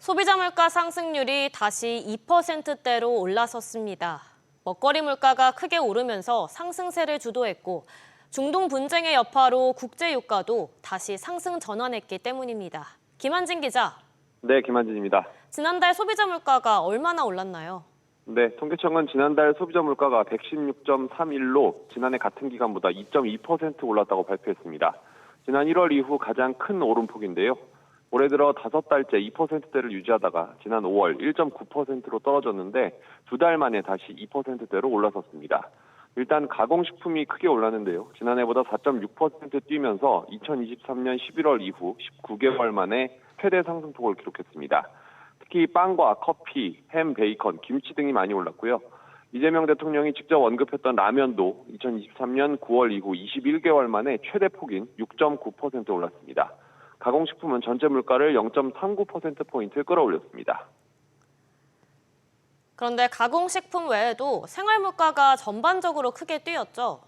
소비자 물가 상승률이 다시 2%대로 올라섰습니다. 먹거리 물가가 크게 오르면서 상승세를 주도했고 중동 분쟁의 여파로 국제 유가도 다시 상승 전환했기 때문입니다. 김한진 기자. 네, 김한진입니다. 지난달 소비자 물가가 얼마나 올랐나요? 네, 통계청은 지난달 소비자 물가가 116.31로 지난해 같은 기간보다 2.2% 올랐다고 발표했습니다. 지난 1월 이후 가장 큰 오름폭인데요. 올해 들어 5달째 2%대를 유지하다가 지난 5월 1.9%로 떨어졌는데 2달 만에 다시 2%대로 올라섰습니다. 일단 가공식품이 크게 올랐는데요. 지난해보다 4.6% 뛰면서 2023년 11월 이후 19개월 만에 최대 상승폭을 기록했습니다. 특히 빵과 커피, 햄, 베이컨, 김치 등이 많이 올랐고요. 이재명 대통령이 직접 언급했던 라면도 2023년 9월 이후 21개월 만에 최대 폭인 6.9% 올랐습니다. 가공식품은 전체 물가를 0.39%포인트 끌어올렸습니다. 그런데 가공식품 외에도 생활 물가가 전반적으로 크게 뛰었죠?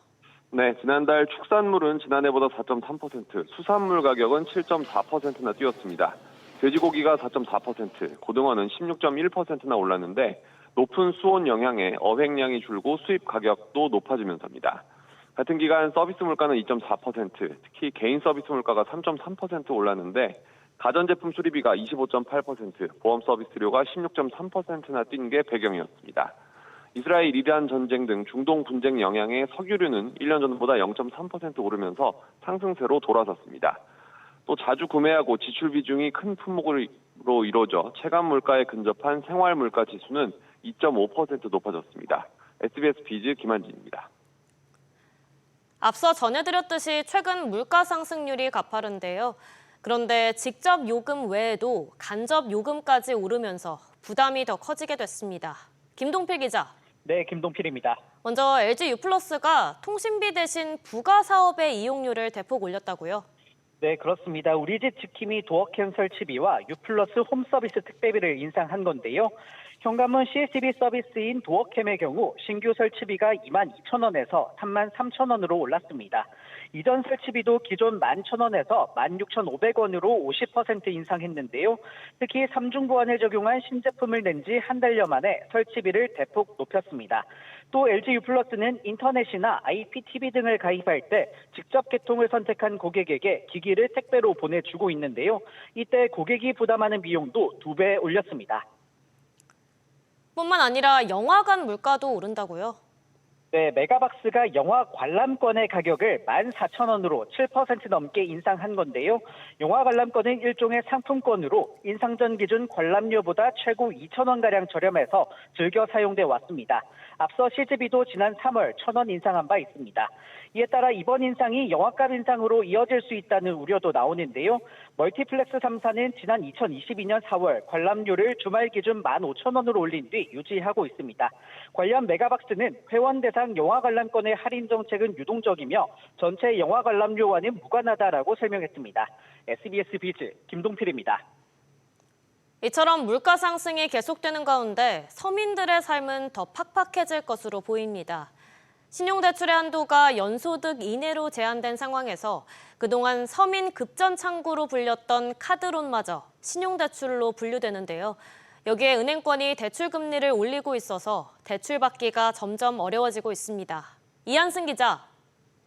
네, 지난달 축산물은 지난해보다 4.3%, 수산물 가격은 7.4%나 뛰었습니다. 돼지고기가 4.4%, 고등어는 16.1%나 올랐는데 높은 수온 영향에 어획량이 줄고 수입 가격도 높아지면서입니다. 같은 기간 서비스 물가는 2.4%, 특히 개인 서비스 물가가 3.3% 올랐는데 가전제품 수리비가 25.8%, 보험 서비스료가 16.3%나 뛴 게 배경이었습니다. 이스라엘 이란 전쟁 등 중동 분쟁 영향에 석유류는 1년 전보다 0.3% 오르면서 상승세로 돌아섰습니다. 또 자주 구매하고 지출 비중이 큰 품목으로 이루어져 체감 물가에 근접한 생활 물가 지수는 2.5% 높아졌습니다. SBS 비즈 김한진입니다. 앞서 전해드렸듯이 최근 물가 상승률이 가파른데요. 그런데 직접 요금 외에도 간접 요금까지 오르면서 부담이 더 커지게 됐습니다. 김동필 기자. 네, 김동필입니다. 먼저 LG U+가 통신비 대신 부가 사업의 이용료를 대폭 올렸다고요? 네, 그렇습니다. 우리 집 지킴이 도어캠 설치비와 U+ 홈서비스 특배비를 인상한 건데요. 현관문 CCTV 서비스인 도어캠의 경우 신규 설치비가 22,000원에서 33,000원으로 올랐습니다. 이전 설치비도 기존 11,000원에서 16,500원으로 50% 인상했는데요. 특히 3중 보안을 적용한 신제품을 낸 지 한 달여 만에 설치비를 대폭 높였습니다. 또 LG U+는 인터넷이나 IPTV 등을 가입할 때 직접 개통을 선택한 고객에게 기기를 택배로 보내주고 있는데요. 이때 고객이 부담하는 비용도 2배 올렸습니다. 뿐만 아니라 영화관 물가도 오른다고요? 네, 메가박스가 영화 관람권의 가격을 14,000원으로 7% 넘게 인상한 건데요. 영화 관람권은 일종의 상품권으로 인상 전 기준 관람료보다 최고 2,000원가량 저렴해서 즐겨 사용돼 왔습니다. 앞서 CGV도 지난 3월 1,000원 인상한 바 있습니다. 이에 따라 이번 인상이 영화값 인상으로 이어질 수 있다는 우려도 나오는데요. 멀티플렉스 3사는 지난 2022년 4월 관람료를 주말 기준 15,000원으로 올린 뒤 유지하고 있습니다. 관련 메가박스는 회원 대상 영화 관람권의 할인 정책은 유동적이며 전체 영화 관람료와는 무관하다라고 설명했습니다. SBS 비즈 김동필입니다. 이처럼 물가 상승이 계속되는 가운데 서민들의 삶은 더 팍팍해질 것으로 보입니다. 신용대출의 한도가 연소득 이내로 제한된 상황에서 그동안 서민 급전 창구로 불렸던 카드론마저 신용대출로 분류되는데요. 여기에 은행권이 대출 금리를 올리고 있어서 대출 받기가 점점 어려워지고 있습니다. 이한승 기자.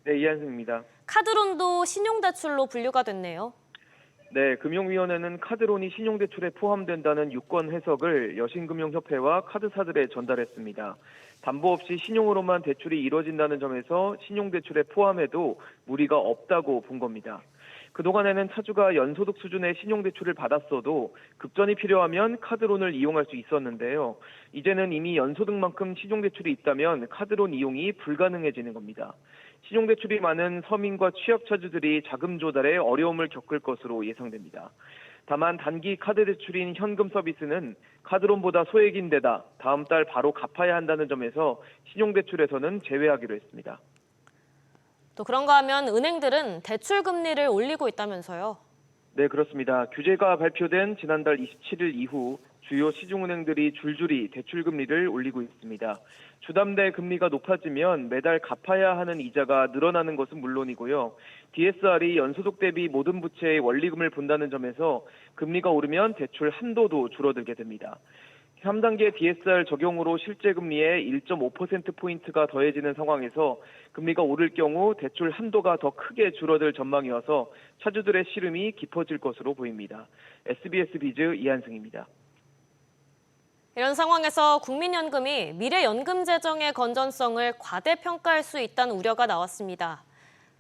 네, 이한승입니다. 카드론도 신용대출로 분류가 됐네요. 네, 금융위원회는 카드론이 신용대출에 포함된다는 유권 해석을 여신금융협회와 카드사들에 전달했습니다. 담보 없이 신용으로만 대출이 이뤄진다는 점에서 신용대출에 포함해도 무리가 없다고 본 겁니다. 그동안에는 차주가 연소득 수준의 신용대출을 받았어도 급전이 필요하면 카드론을 이용할 수 있었는데요. 이제는 이미 연소득만큼 신용대출이 있다면 카드론 이용이 불가능해지는 겁니다. 신용대출이 많은 서민과 취약차주들이 자금 조달에 어려움을 겪을 것으로 예상됩니다. 다만 단기 카드 대출인 현금 서비스는 카드론보다 소액인 데다 다음 달 바로 갚아야 한다는 점에서 신용대출에서는 제외하기로 했습니다. 또 그런가 하면 은행들은 대출 금리를 올리고 있다면서요? 네, 그렇습니다. 규제가 발표된 지난달 27일 이후 주요 시중은행들이 줄줄이 대출금리를 올리고 있습니다. 주담대 금리가 높아지면 매달 갚아야 하는 이자가 늘어나는 것은 물론이고요. DSR이 연소득 대비 모든 부채의 원리금을 본다는 점에서 금리가 오르면 대출 한도도 줄어들게 됩니다. 3단계 DSR 적용으로 실제 금리에 1.5%포인트가 더해지는 상황에서 금리가 오를 경우 대출 한도가 더 크게 줄어들 전망이어서 차주들의 시름이 깊어질 것으로 보입니다. SBS 비즈 이한승입니다. 이런 상황에서 국민연금이 미래연금 재정의 건전성을 과대평가할 수 있다는 우려가 나왔습니다.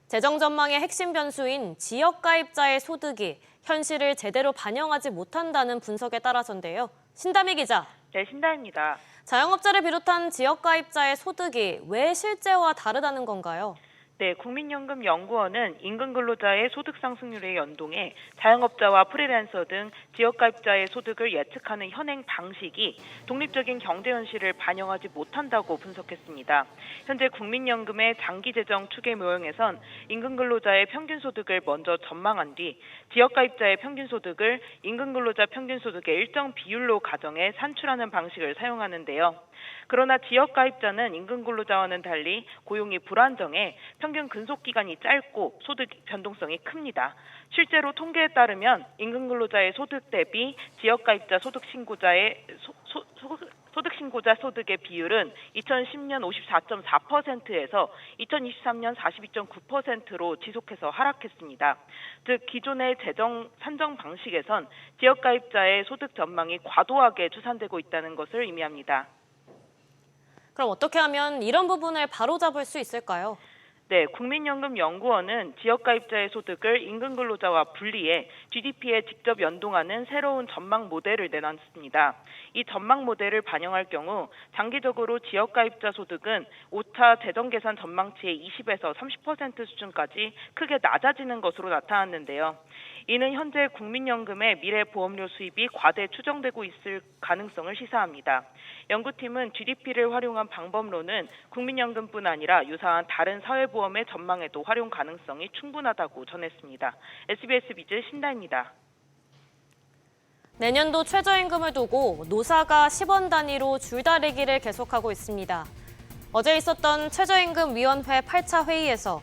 재정 전망의 핵심 변수인 지역가입자의 소득이 현실을 제대로 반영하지 못한다는 분석에 따라서인데요. 신다미 기자. 네, 신다입니다. 자영업자를 비롯한 지역가입자의 소득이 왜 실제와 다르다는 건가요? 네, 국민연금연구원은 임금근로자의 소득 상승률에 연동해 자영업자와 프리랜서 등 지역가입자의 소득을 예측하는 현행 방식이 독립적인 경제 현실을 반영하지 못한다고 분석했습니다. 현재 국민연금의 장기재정 추계 모형에선 임금근로자의 평균 소득을 먼저 전망한 뒤 지역가입자의 평균 소득을 임금근로자 평균 소득의 일정 비율로 가정해 산출하는 방식을 사용하는데요. 그러나 지역가입자는 임금근로자와는 달리 고용이 불안정해 평균 근속기간이 짧고 소득 변동성이 큽니다. 실제로 통계에 따르면 임금근로자의 소득 대비 지역가입자 소득신고자 소득의 비율은 2010년 54.4%에서 2023년 42.9%로 지속해서 하락했습니다. 즉 기존의 재정 산정 방식에선 지역가입자의 소득 전망이 과도하게 추산되고 있다는 것을 의미합니다. 그럼 어떻게 하면 이런 부분을 바로잡을 수 있을까요? 네, 국민연금연구원은 지역가입자의 소득을 임금근로자와 분리해 GDP에 직접 연동하는 새로운 전망 모델을 내놨습니다. 이 전망 모델을 반영할 경우 장기적으로 지역가입자 소득은 5차 재정계산 전망치의 20에서 30% 수준까지 크게 낮아지는 것으로 나타났는데요. 이는 현재 국민연금의 미래 보험료 수입이 과대 추정되고 있을 가능성을 시사합니다. 연구팀은 GDP를 활용한 방법론은 국민연금뿐 아니라 유사한 다른 사회보험의 전망에도 활용 가능성이 충분하다고 전했습니다. SBS 비즈 신다입니다. 내년도 최저임금을 두고 노사가 10원 단위로 줄다리기를 계속하고 있습니다. 어제 있었던 최저임금위원회 8차 회의에서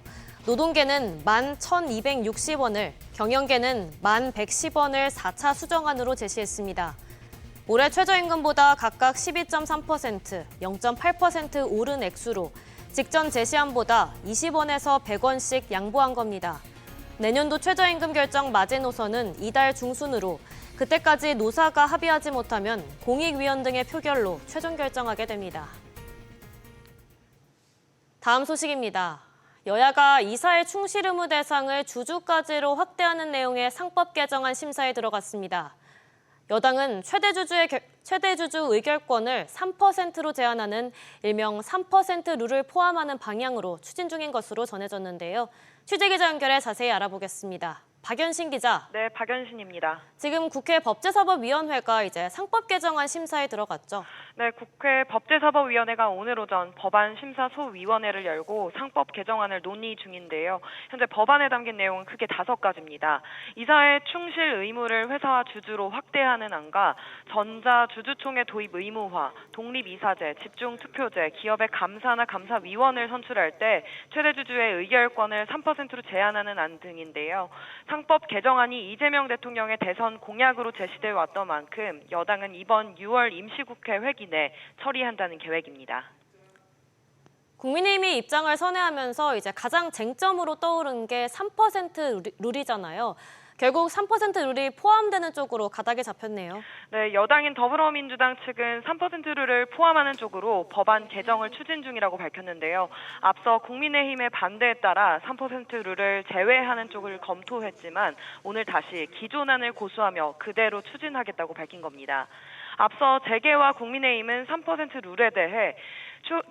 노동계는 11,260원을, 경영계는 1,110원을 4차 수정안으로 제시했습니다. 올해 최저임금보다 각각 12.3%, 0.8% 오른 액수로 직전 제시안보다 20원에서 100원씩 양보한 겁니다. 내년도 최저임금 결정 마지노선은 이달 중순으로 그때까지 노사가 합의하지 못하면 공익위원 등의 표결로 최종 결정하게 됩니다. 다음 소식입니다. 여야가 이사회 충실 의무 대상을 주주까지로 확대하는 내용의 상법 개정안 심사에 들어갔습니다. 여당은 최대 주주 의결권을 3%로 제한하는 일명 3% 룰을 포함하는 방향으로 추진 중인 것으로 전해졌는데요. 취재기자 연결해 자세히 알아보겠습니다. 박연신 기자. 네, 박연신입니다. 지금 국회 법제사법위원회가 이제 상법 개정안 심사에 들어갔죠. 네, 국회 법제사법위원회가 오늘 오전 법안 심사 소위원회를 열고 상법 개정안을 논의 중인데요. 현재 법안에 담긴 내용은 크게 5가지입니다. 이사회 충실 의무를 회사와 주주로 확대하는 안과 전자주주총회 도입 의무화, 독립이사제, 집중투표제, 기업의 감사나 감사위원을 선출할 때 최대 주주의 의결권을 3%로 제한하는 안 등인데요. 상법 개정안이 이재명 대통령의 대선 공약으로 제시되어 왔던 만큼 여당은 이번 6월 임시국회 회기 내 처리한다는 계획입니다. 국민의힘이 입장을 선회하면서 이제 가장 쟁점으로 떠오른 게 3% 룰이잖아요. 결국 3% 룰이 포함되는 쪽으로 가닥이 잡혔네요. 네, 여당인 더불어민주당 측은 3% 룰을 포함하는 쪽으로 법안 개정을 추진 중이라고 밝혔는데요. 앞서 국민의힘의 반대에 따라 3% 룰을 제외하는 쪽을 검토했지만 오늘 다시 기존안을 고수하며 그대로 추진하겠다고 밝힌 겁니다. 앞서 재계와 국민의힘은 3% 룰에 대해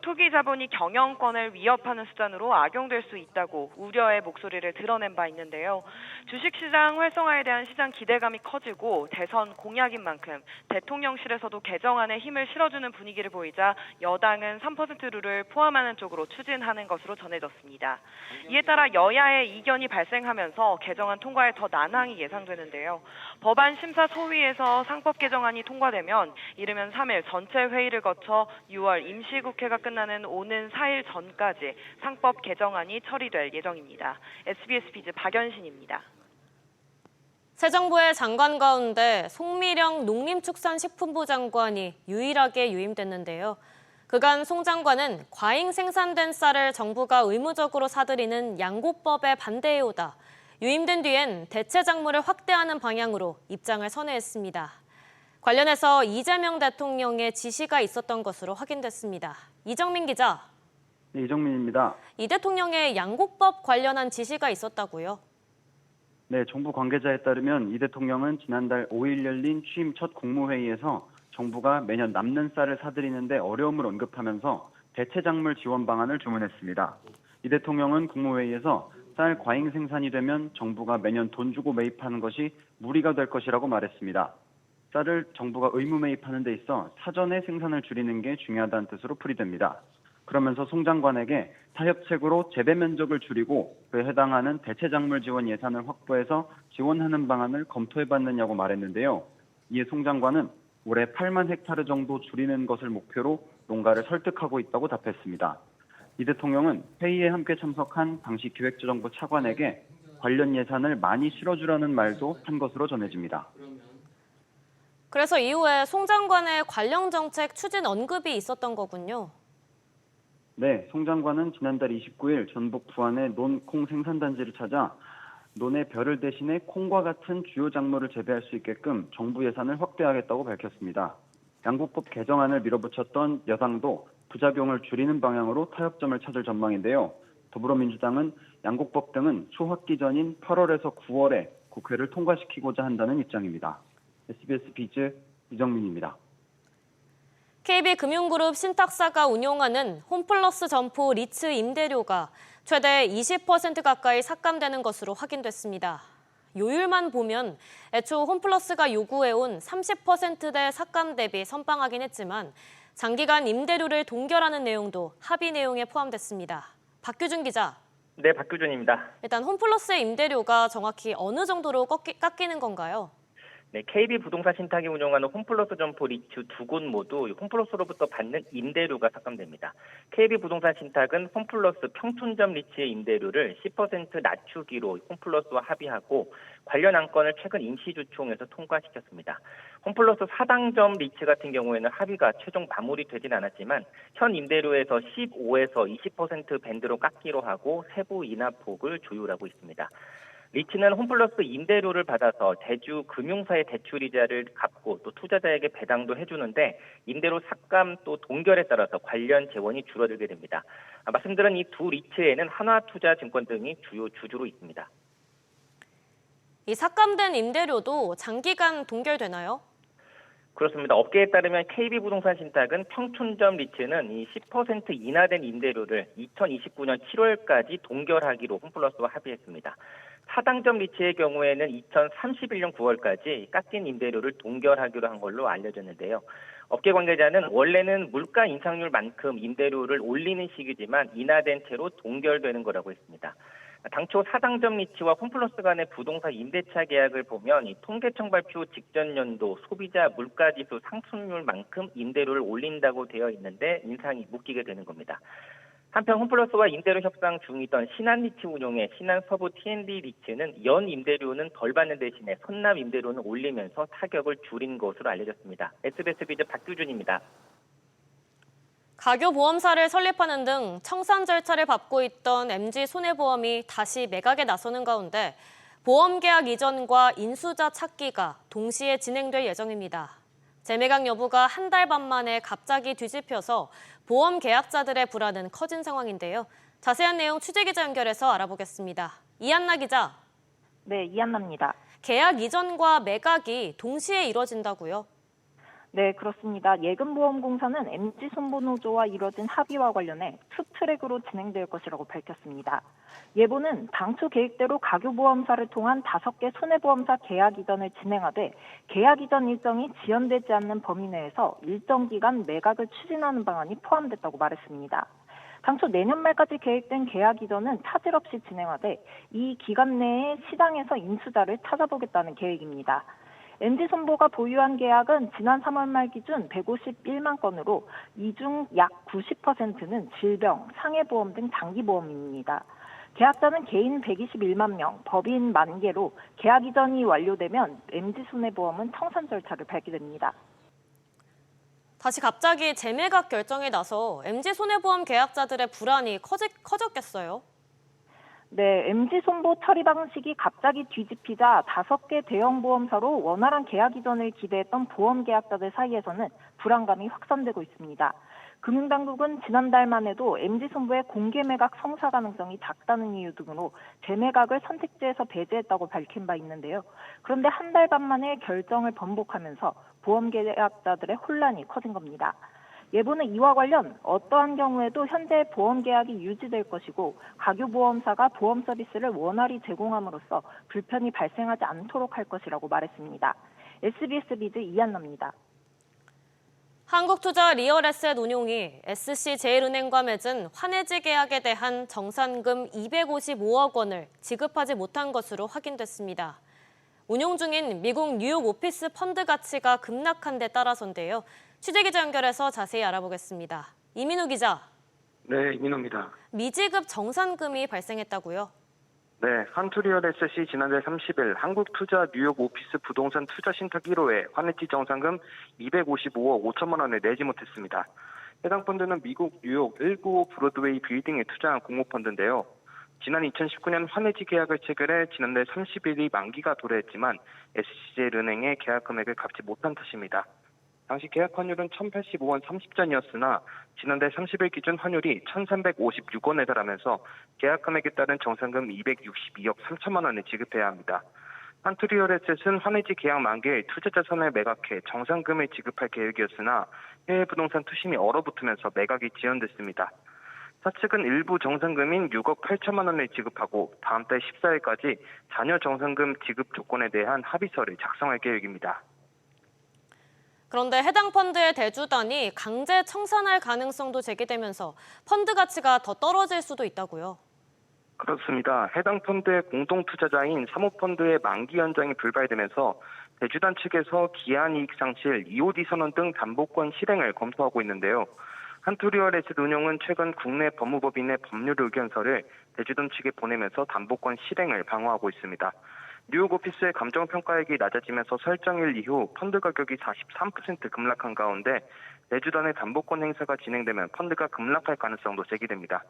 투기 자본이 경영권을 위협하는 수단으로 악용될 수 있다고 우려의 목소리를 드러낸 바 있는데요. 주식시장 활성화에 대한 시장 기대감이 커지고 대선 공약인 만큼 대통령실에서도 개정안에 힘을 실어주는 분위기를 보이자 여당은 3% 룰을 포함하는 쪽으로 추진하는 것으로 전해졌습니다. 이에 따라 여야의 이견이 발생하면서 개정안 통과에 더 난항이 예상되는데요. 법안 심사 소위에서 상법 개정안이 통과되면 이르면 3일 전체 회의를 거쳐 6월 임시국회가 끝나는 오는 4일 전까지 상법 개정안이 처리될 예정입니다. SBS 비즈 박연신입니다. 새 정부의 장관 가운데 송미령 농림축산식품부 장관이 유일하게 유임됐는데요. 그간 송 장관은 과잉 생산된 쌀을 정부가 의무적으로 사들이는 양곡법에 반대해오다 유임된 뒤엔 대체 작물을 확대하는 방향으로 입장을 선회했습니다. 관련해서 이재명 대통령의 지시가 있었던 것으로 확인됐습니다. 이정민 기자. 네, 이정민입니다. 이 대통령의 양곡법 관련한 지시가 있었다고요? 네, 정부 관계자에 따르면 이 대통령은 지난달 5일 열린 취임 첫 국무회의에서 정부가 매년 남는 쌀을 사들이는데 어려움을 언급하면서 대체 작물 지원 방안을 주문했습니다. 이 대통령은 국무회의에서 쌀 과잉 생산이 되면 정부가 매년 돈 주고 매입하는 것이 무리가 될 것이라고 말했습니다. 쌀을 정부가 의무 매입하는 데 있어 사전에 생산을 줄이는 게 중요하다는 뜻으로 풀이됩니다. 그러면서 송 장관에게 타협책으로 재배 면적을 줄이고 그에 해당하는 대체 작물 지원 예산을 확보해서 지원하는 방안을 검토해봤느냐고 말했는데요. 이에 송 장관은 올해 8만 헥타르 정도 줄이는 것을 목표로 농가를 설득하고 있다고 답했습니다. 이 대통령은 회의에 함께 참석한 당시 기획재정부 차관에게 관련 예산을 많이 실어주라는 말도 한 것으로 전해집니다. 그래서 이후에 송 장관의 관련 정책 추진 언급이 있었던 거군요. 네, 송 장관은 지난달 29일 전북 부안의 논콩 생산단지를 찾아 논의 벼를 대신에 콩과 같은 주요 작물을 재배할 수 있게끔 정부 예산을 확대하겠다고 밝혔습니다. 양곡법 개정안을 밀어붙였던 여당도 부작용을 줄이는 방향으로 타협점을 찾을 전망인데요. 더불어민주당은 양곡법 등은 초학기 전인 8월에서 9월에 국회를 통과시키고자 한다는 입장입니다. SBS 비즈 이정민입니다. KB금융그룹 신탁사가 운용하는 홈플러스 점포 리츠 임대료가 최대 20% 가까이 삭감되는 것으로 확인됐습니다. 요율만 보면 애초 홈플러스가 요구해온 30%대 삭감 대비 선방하긴 했지만 장기간 임대료를 동결하는 내용도 합의 내용에 포함됐습니다. 박규준 기자. 네, 박규준입니다. 일단 홈플러스의 임대료가 정확히 어느 정도로 깎이는 건가요? 네, KB부동산 신탁이 운영하는 홈플러스 점포 리츠 두 곳 모두 홈플러스로부터 받는 임대료가 삭감됩니다. KB부동산 신탁은 홈플러스 평촌점 리츠의 임대료를 10% 낮추기로 홈플러스와 합의하고 관련 안건을 최근 임시주총에서 통과시켰습니다. 홈플러스 사당점 리츠 같은 경우에는 합의가 최종 마무리되진 않았지만 현 임대료에서 15에서 20% 밴드로 깎기로 하고 세부 인하폭을 조율하고 있습니다. 리츠는 홈플러스 임대료를 받아서 대주 금융사의 대출이자를 갚고 또 투자자에게 배당도 해주는데 임대료 삭감 또 동결에 따라서 관련 재원이 줄어들게 됩니다. 말씀드린 이 두 리츠에는 한화투자증권 등이 주요 주주로 있습니다. 이 삭감된 임대료도 장기간 동결되나요? 그렇습니다. 업계에 따르면 KB부동산 신탁은 평촌점 리츠는 이 10% 인하된 임대료를 2029년 7월까지 동결하기로 홈플러스와 합의했습니다. 사당점 리츠의 경우에는 2031년 9월까지 깎인 임대료를 동결하기로 한 걸로 알려졌는데요. 업계 관계자는 원래는 물가 인상률만큼 임대료를 올리는 시기지만 인하된 채로 동결되는 거라고 했습니다. 당초 사당점 리츠와 홈플러스 간의 부동산 임대차 계약을 보면 이 통계청 발표 직전 연도 소비자 물가지수 상승률만큼 임대료를 올린다고 되어 있는데 인상이 묶이게 되는 겁니다. 한편 홈플러스와 임대료 협상 중이던 신한 리츠 운용의 신한 서부 T&D 리츠는 연 임대료는 덜 받는 대신에 선납 임대료는 올리면서 타격을 줄인 것으로 알려졌습니다. SBS 비즈 박규준입니다. 가교보험사를 설립하는 등 청산 절차를 밟고 있던 MG손해보험이 다시 매각에 나서는 가운데 보험계약 이전과 인수자 찾기가 동시에 진행될 예정입니다. 재매각 여부가 한 달 반 만에 갑자기 뒤집혀서 보험 계약자들의 불안은 커진 상황인데요. 자세한 내용 취재기자 연결해서 알아보겠습니다. 이한나 기자. 네, 이한나입니다. 계약 이전과 매각이 동시에 이뤄진다고요? 네, 그렇습니다. 예금보험공사는 MG손보노조와 이뤄진 합의와 관련해 투트랙으로 진행될 것이라고 밝혔습니다. 예보는 당초 계획대로 가교보험사를 통한 5개 손해보험사 계약 이전을 진행하되 계약 이전 일정이 지연되지 않는 범위 내에서 일정 기간 매각을 추진하는 방안이 포함됐다고 말했습니다. 당초 내년 말까지 계획된 계약 이전은 차질 없이 진행하되 이 기간 내에 시장에서 인수자를 찾아보겠다는 계획입니다. MG손보가 보유한 계약은 지난 3월 말 기준 151만 건으로 이 중 약 90%는 질병, 상해보험 등 장기보험입니다. 계약자는 개인 121만 명, 법인 10,000개로 계약 이전이 완료되면 MG손해보험은 청산 절차를 밟게 됩니다. 다시 갑자기 재매각 결정에 나서 MG손해보험 계약자들의 불안이 커졌겠어요? 네, MG손보 처리 방식이 갑자기 뒤집히자 5개 대형 보험사로 원활한 계약 이전을 기대했던 보험 계약자들 사이에서는 불안감이 확산되고 있습니다. 금융당국은 지난달만 해도 MG손보의 공개 매각 성사 가능성이 작다는 이유 등으로 재매각을 선택지에서 배제했다고 밝힌 바 있는데요. 그런데 한 달 반 만에 결정을 번복하면서 보험 계약자들의 혼란이 커진 겁니다. 예보는 이와 관련 어떠한 경우에도 현재 보험 계약이 유지될 것이고 가교보험사가 보험 서비스를 원활히 제공함으로써 불편이 발생하지 않도록 할 것이라고 말했습니다. SBS 비즈 이한나입니다. 한국투자 리얼에셋 운용이 SC제일은행과 맺은 환해지 계약에 대한 정산금 255억 원을 지급하지 못한 것으로 확인됐습니다. 운용 중인 미국 뉴욕 오피스 펀드 가치가 급락한 데 따라서인데요. 취재기자 연결해서 자세히 알아보겠습니다. 이민우 기자. 네, 이민호입니다. 미지급 정산금이 발생했다고요? 네, 한투리얼에셋이 지난달 30일 한국투자 뉴욕 오피스 부동산 투자 신탁 1호에 환해지 정산금 255억 5천만 원을 내지 못했습니다. 해당 펀드는 미국 뉴욕 195 브로드웨이 빌딩에 투자한 공모펀드인데요. 지난 2019년 환해지 계약을 체결해 지난달 30일이 만기가 도래했지만 SC제일은행의 계약 금액을 갚지 못한 탓입니다. 당시 계약 환율은 1,085원 30전이었으나 지난달 30일 기준 환율이 1,356원에 달하면서 계약 금액에 따른 정산금 262억 3천만 원을 지급해야 합니다. 한투리얼에셋은 환해지 계약 만기에 투자자산을 매각해 정산금을 지급할 계획이었으나 해외 부동산 투심이 얼어붙으면서 매각이 지연됐습니다. 사측은 일부 정산금인 6억 8천만 원을 지급하고 다음 달 14일까지 잔여 정산금 지급 조건에 대한 합의서를 작성할 계획입니다. 그런데 해당 펀드의 대주단이 강제 청산할 가능성도 제기되면서 펀드 가치가 더 떨어질 수도 있다고요? 그렇습니다. 해당 펀드의 공동투자자인 사모펀드의 만기 연장이 불발되면서 대주단 측에서 기한이익 상실, EOD 선언 등 담보권 실행을 검토하고 있는데요. 한투리얼에셋 운용은 최근 국내 법무법인의 법률 의견서를 대주단 측에 보내면서 담보권 실행을 방어하고 있습니다. 뉴욕 오피스의 감정평가액이 낮아지면서 설정일 이후 펀드 가격이 43% 급락한 가운데 대주단의 담보권 행사가 진행되면 펀드가 급락할 가능성도 제기됩니다.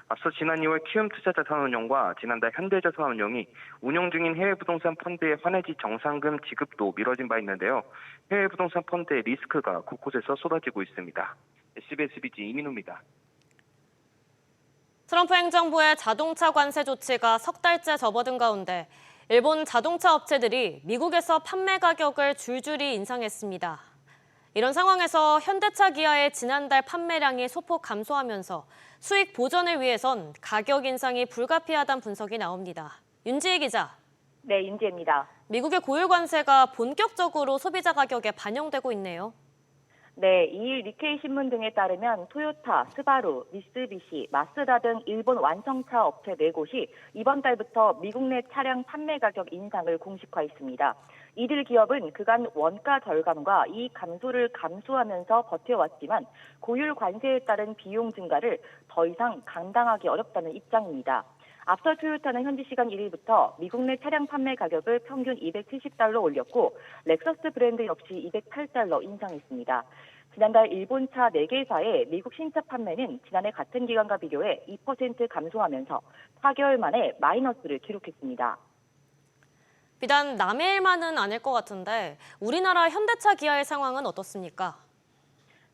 앞서 지난 2월 키움투자자산운용과 지난달 현대자산운용이 운용 중인 해외 부동산 펀드의 환해지 정산금 지급도 미뤄진 바 있는데요. 해외 부동산 펀드의 리스크가 곳곳에서 쏟아지고 있습니다. SBS 비즈 이민우입니다. 트럼프 행정부의 자동차 관세 조치가 석 달째 접어든 가운데 일본 자동차 업체들이 미국에서 판매 가격을 줄줄이 인상했습니다. 이런 상황에서 현대차 기아의 지난달 판매량이 소폭 감소하면서 수익 보전을 위해선 가격 인상이 불가피하다는 분석이 나옵니다. 윤지희 기자. 네, 윤지혜입니다. 미국의 고율 관세가 본격적으로 소비자 가격에 반영되고 있네요. 네, 이일 니케이 신문 등에 따르면 토요타, 스바루, 미쓰비시, 마쓰다 등 일본 완성차 업체 4곳이 이번 달부터 미국 내 차량 판매 가격 인상을 공식화했습니다. 이들 기업은 그간 원가 절감과 이익 감소를 감수하면서 버텨왔지만 고율 관세에 따른 비용 증가를 더 이상 감당하기 어렵다는 입장입니다. 앞서 토요타는 현지 시간 1일부터 미국 내 차량 판매 가격을 평균 $270 올렸고 렉서스 브랜드 역시 $208 인상했습니다. 지난달 일본 차 4개사의 미국 신차 판매는 지난해 같은 기간과 비교해 2% 감소하면서 4개월 만에 마이너스를 기록했습니다. 비단 남의 일만은 아닐 것 같은데 우리나라 현대차 기아의 상황은 어떻습니까?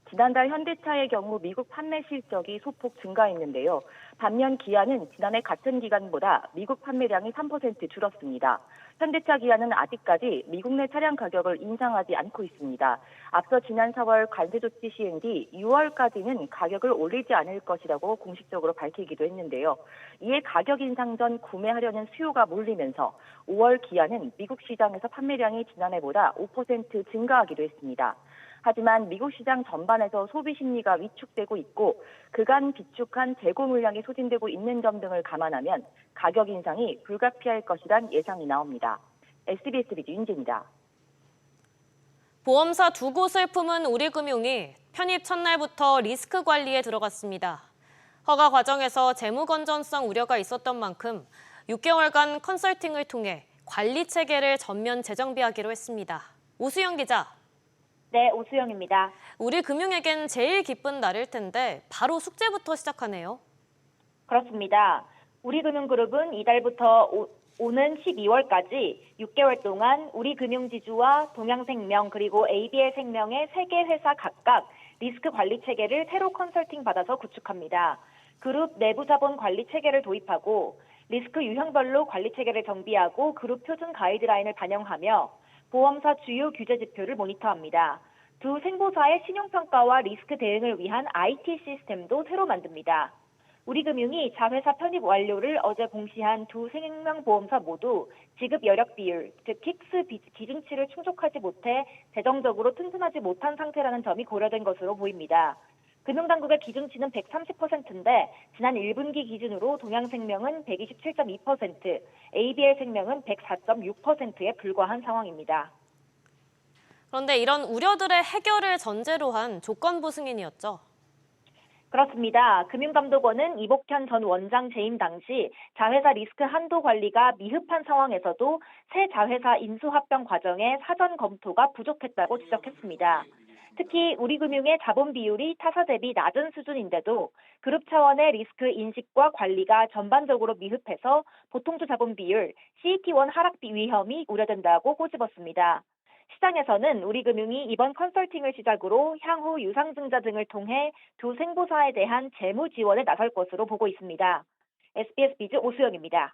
지난달 현대차의 경우 미국 판매 실적이 소폭 증가했는데요. 반면 기아는 지난해 같은 기간보다 미국 판매량이 3% 줄었습니다. 현대차 기아는 아직까지 미국 내 차량 가격을 인상하지 않고 있습니다. 앞서 지난 4월 관세 조치 시행 뒤 6월까지는 가격을 올리지 않을 것이라고 공식적으로 밝히기도 했는데요. 이에 가격 인상 전 구매하려는 수요가 몰리면서 5월 기아는 미국 시장에서 판매량이 지난해보다 5% 증가하기도 했습니다. 하지만 미국 시장 전반에서 소비 심리가 위축되고 있고 그간 비축한 재고 물량이 소진되고 있는 점 등을 감안하면 가격 인상이 불가피할 것이란 예상이 나옵니다. SBS 비즈 윤지입니다. 보험사 두 곳을 품은 우리금융이 편입 첫날부터 리스크 관리에 들어갔습니다. 허가 과정에서 재무 건전성 우려가 있었던 만큼 6개월간 컨설팅을 통해 관리 체계를 전면 재정비하기로 했습니다. 오수영 기자. 네, 오수영입니다. 우리금융에겐 제일 기쁜 날일 텐데 바로 숙제부터 시작하네요. 그렇습니다. 우리금융그룹은 이달부터 오는 12월까지 6개월 동안 우리금융지주와 동양생명 그리고 ABL생명의 3개 회사 각각 리스크 관리 체계를 새로 컨설팅 받아서 구축합니다. 그룹 내부 자본 관리 체계를 도입하고 리스크 유형별로 관리 체계를 정비하고 그룹 표준 가이드라인을 반영하며 보험사 주요 규제 지표를 모니터합니다. 두 생보사의 신용평가와 리스크 대응을 위한 IT 시스템도 새로 만듭니다. 우리금융이 자회사 편입 완료를 어제 공시한 두 생명보험사 모두 지급 여력 비율, 즉 킥스 기준치를 충족하지 못해 재정적으로 튼튼하지 못한 상태라는 점이 고려된 것으로 보입니다. 금융당국의 기준치는 130%인데 지난 1분기 기준으로 동양생명은 127.2%, ABL생명은 104.6%에 불과한 상황입니다. 그런데 이런 우려들의 해결을 전제로 한 조건부 승인이었죠. 그렇습니다. 금융감독원은 이복현 전 원장 재임 당시 자회사 리스크 한도 관리가 미흡한 상황에서도 새 자회사 인수합병 과정의 사전 검토가 부족했다고 지적했습니다. 특히 우리금융의 자본 비율이 타사 대비 낮은 수준인데도 그룹 차원의 리스크 인식과 관리가 전반적으로 미흡해서 보통주 자본 비율, CET1 하락 위험이 우려된다고 꼬집었습니다. 시장에서는 우리금융이 이번 컨설팅을 시작으로 향후 유상증자 등을 통해 두 생보사에 대한 재무 지원에 나설 것으로 보고 있습니다. SBS 비즈 오수영입니다.